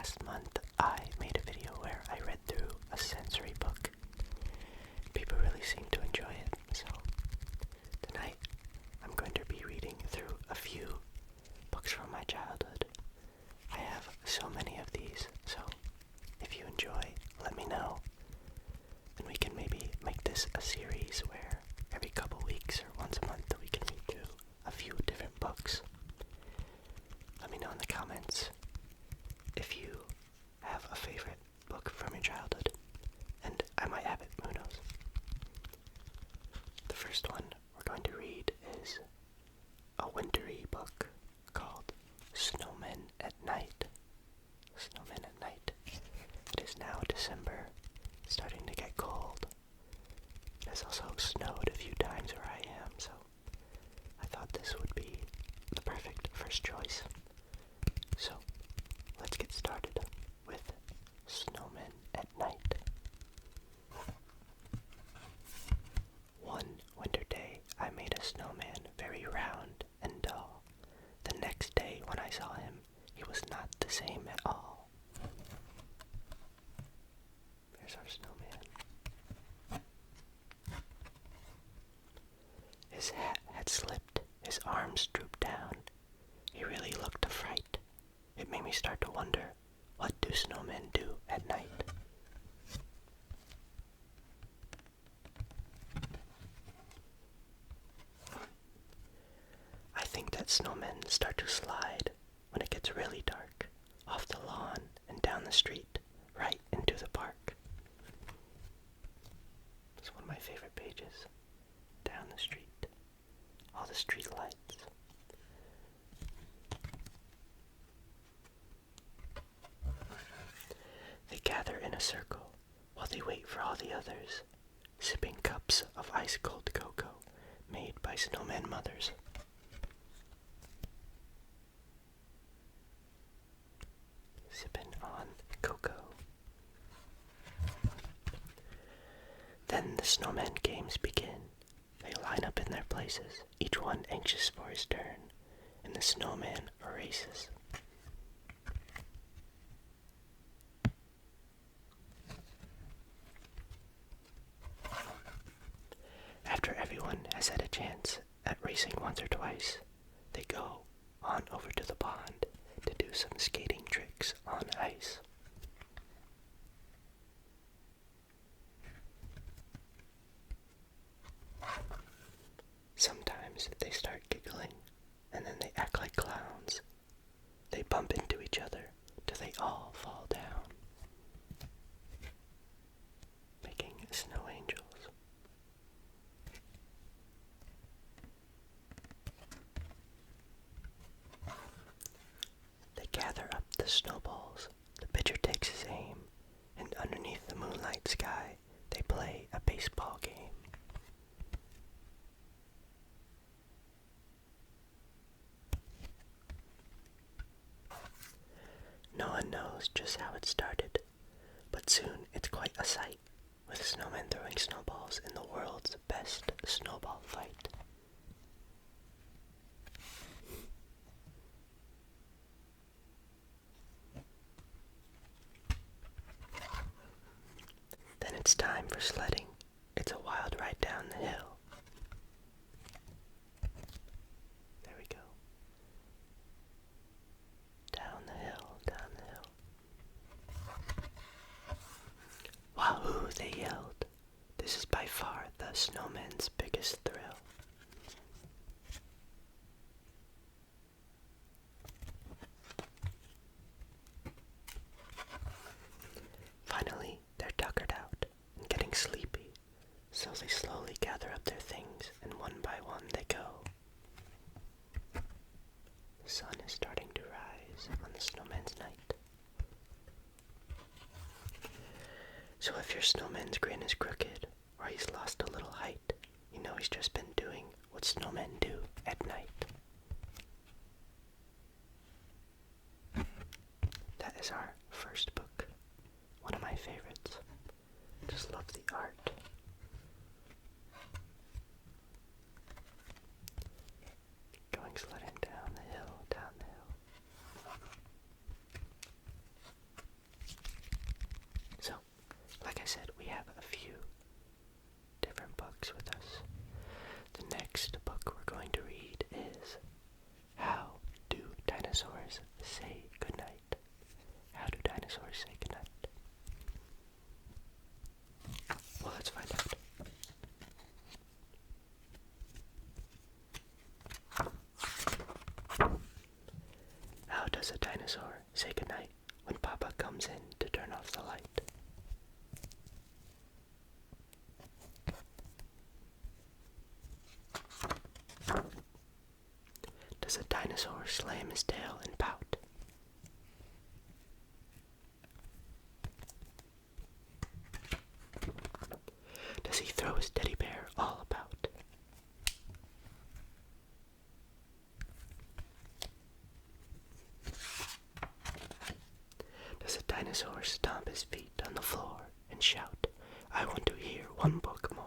last month I made a video where I read through a sensory book. People really seemed to enjoy it, so tonight I'm going to be reading through a few books from my childhood. I have so many of these, so if you enjoy, let me know. And we can maybe make this a series where every couple weeks or once a month we can read through a few different books. Let me know in the comments if you have a favorite book from your childhood, and I might have it, who knows. The first one we're going to read is a wintry book called Snowmen at Night. Snowmen at Night. It is now December, starting to get cold. It has also snowed a few times where I am, so I thought this would be the perfect first choice. So, let's get started with Snowmen at Night. One winter day, I made a snowman very round and dull. The next day, when I saw him, he was not the same at all. There's our snowman. His hat had slipped, his arms drooped down. He really looked a fright. It made me start to wonder, what do snowmen do at night? I think that snowmen start to slide when it gets really dark, off the lawn and down the street, right into the park. It's one of my favorite pages. Down the street. All the street lights. They gather in a circle while they wait for all the others, sipping cups of ice-cold cocoa made by snowman mothers. Sipping on cocoa. Then the snowman games begin. They line up in their places, each one anxious for his turn, and the snowman races. After everyone has had a chance at racing once or twice, they go on over to the pond to do some skating tricks on ice. Sometimes they start giggling, and then they act like clowns. They bump into each other till they all fall down, making snow angels. They gather up the snowballs. The pitcher takes his aim, and underneath the moonlight sky, they play a baseball game. No one knows just how it started, but soon it's quite a sight, with snowmen throwing snowballs in the world's best snowball fight. Then it's time for sledding. It's a wild ride down the hill. There we go. Down the hill, down the hill. Wahoo, they yelled. This is by far the snowmen's biggest thrill. Finally, they're tuckered out and getting sleepy, so they slowly gather up their things, and one by one they go. The sun is starting to rise on the snowman's night. So if your snowman's grin is crooked, or he's lost a little height, you know he's just been doing what snowmen do at night. That is our first book. One of my favorites. Just love the art. Going sledding down the hill, down the hill. like I said, we have a few different books with us. The next book we're going to read is How Do Dinosaurs Say Goodnight? How do dinosaurs say goodnight? Well, let's find out. How does a dinosaur say goodnight when Papa comes in to turn off the light? Does a dinosaur slam his tail and pout? Does he throw his teddy bear all about? Does a dinosaur stomp his feet on the floor and shout, "I want to hear one book more"?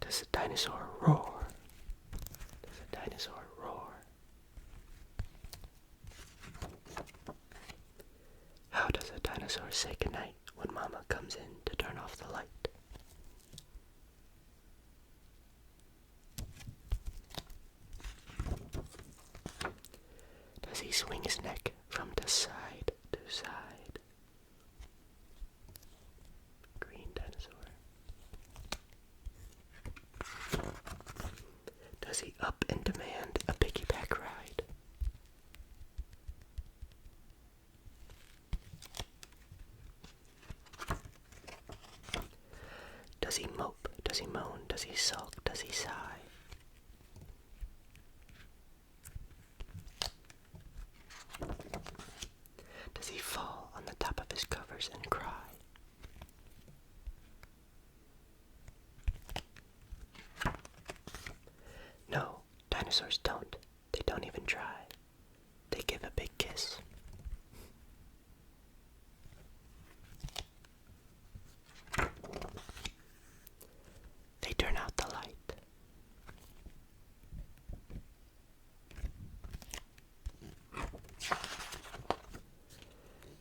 Does a dinosaur roar? Does a dinosaur roar? How does a dinosaur say goodnight when Mama comes in to turn off the light? Does he swing his neck from side to side? Green dinosaur. Does he up and demand a piggyback ride? Does he mope? Does he moan? Does he sulk? Does he sigh? Does he fall on the top of his covers and cry? No, dinosaurs don't. They don't even try. They give a big kiss. They turn out the light.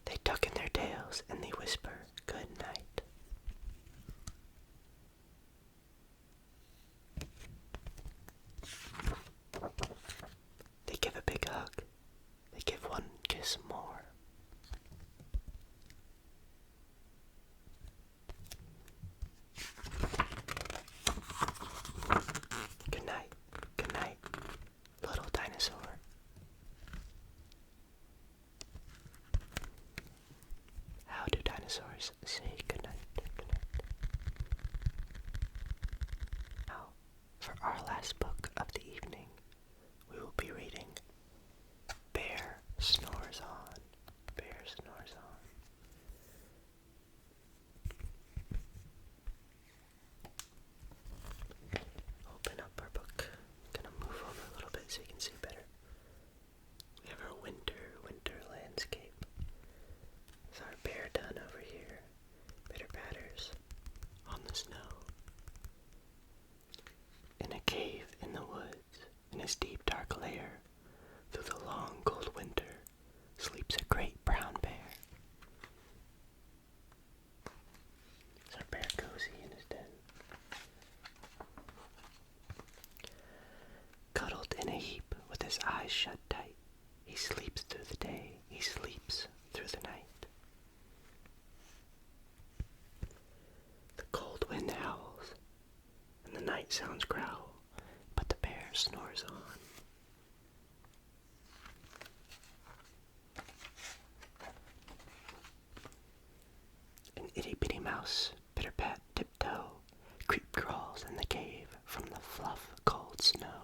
They tuck in their tails and they whisper, "Good night." They give a big hug. They give one kiss more. Good night, little dinosaur. How do dinosaurs say goodnight? Goodnight. Now, for our last book of the evening, we will be reading Bear Snores On. Bear Snores On. Open up our book. I'm gonna move over a little bit so you can see better. We have our winter landscape. There's our bear done over here. Bitter batters on the snow. In a cave in the woods, in his deep dark lair, through the long cold winter, sleeps a great brown bear. Is our bear cozy in his den? Cuddled in a heap with his eyes shut tight, he sleeps through the day, he sleeps through the night. The cold wind howls, and the night sounds growl, but the bear snores on. An itty-bitty mouse, pitter-pat, tiptoe, creep crawls in the cave from the fluff cold snow.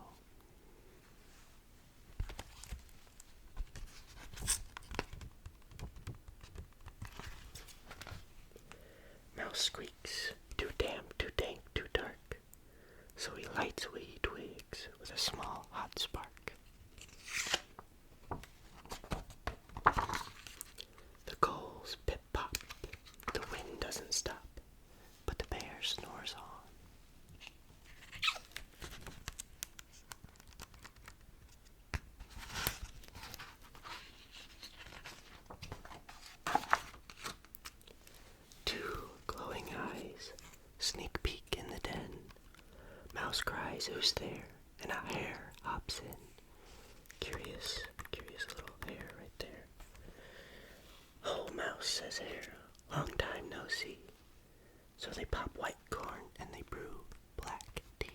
Mouse squeaks, too damp, too dank, too dark, so he lights wee twigs with a small hot spark. The coals pip-pop, the wind doesn't stop, but the bear snores on. eyes who's there, and a hare hops in. Curious little hare right there. Oh, mouse, says hare, long time no see. So they pop white corn and they brew black tea.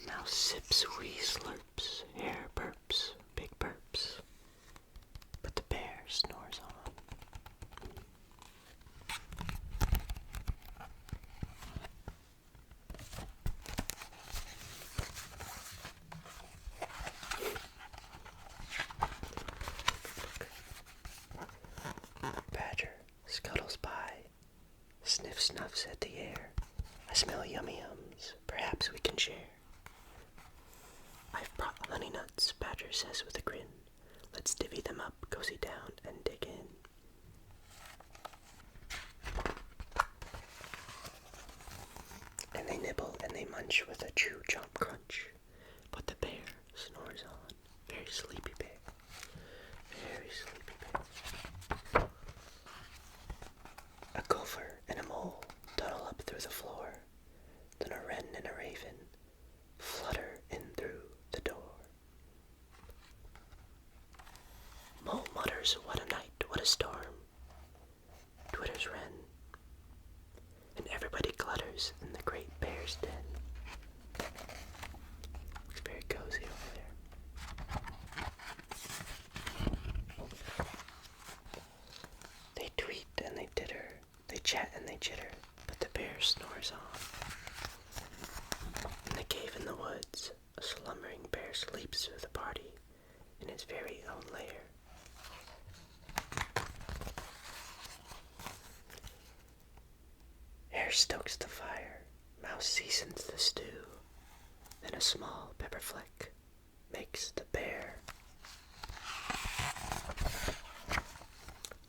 Mouse sips, wee slurps, hare burps, big burps. But the bear snores on. Badger scuttles by, sniff snuffs at the air. I smell yummy yums, perhaps we can share. I've brought honey nuts, Badger says with a grin. Let's divvy them up, cozy down, and dig in. And they nibble and they munch with a chew chomp crunch. But the bear snores on. Very sleepy bear. Very sleepy bear. A gopher and a mole tunnel up through the floor. Then a wren and a raven flutter in through the door. Mole mutters, what a night, what a storm. Twitters wren. And everybody clutters in the great bear's den. Looks very cozy over there. They tweet and they titter, they chat and they chitter, but the bear snores on. In the cave in the woods, a slumbering bear sleeps through the party in his very own lair. Hare stokes the fire, mouse seasons the stew, then a small pepper fleck makes the bear.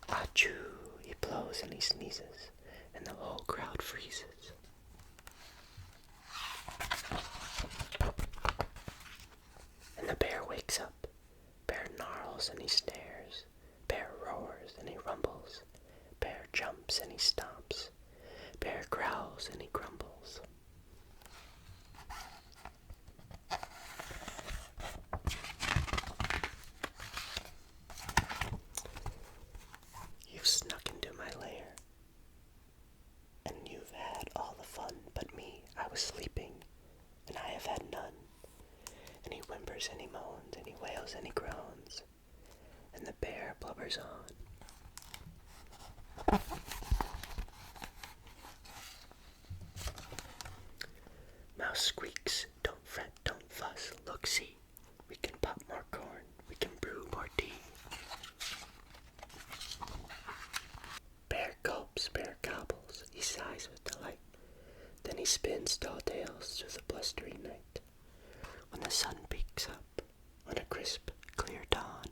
Achoo, he blows and he sneezes, and the whole crowd freezes. And the bear wakes up. Bear gnarls and he snares. Bear roars and he rumbles. Bear jumps and he stomps. Bear growls and he grumbles. You've snuck into my lair, and you've had all the fun, but me, I was sleeping, and I have had none. And he whimpers and he moans, and he wails and he groans, and the bear blubbers on. Mouse squeaks, don't fret, don't fuss, look, see, we can pop more corn, we can brew more tea. Bear gulps, bear gobbles, he sighs with delight, then he spins tall tales through the blustery night. When the sun peeks up on a crisp, clear dawn,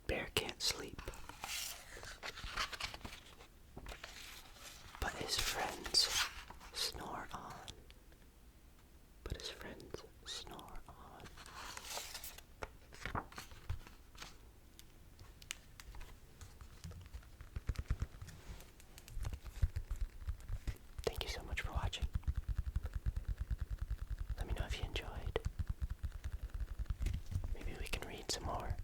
bear can't sleep, but his friends snore on. But his friends snore on. Thank you so much for watching. Let me know if you enjoyed. Maybe we can read some more.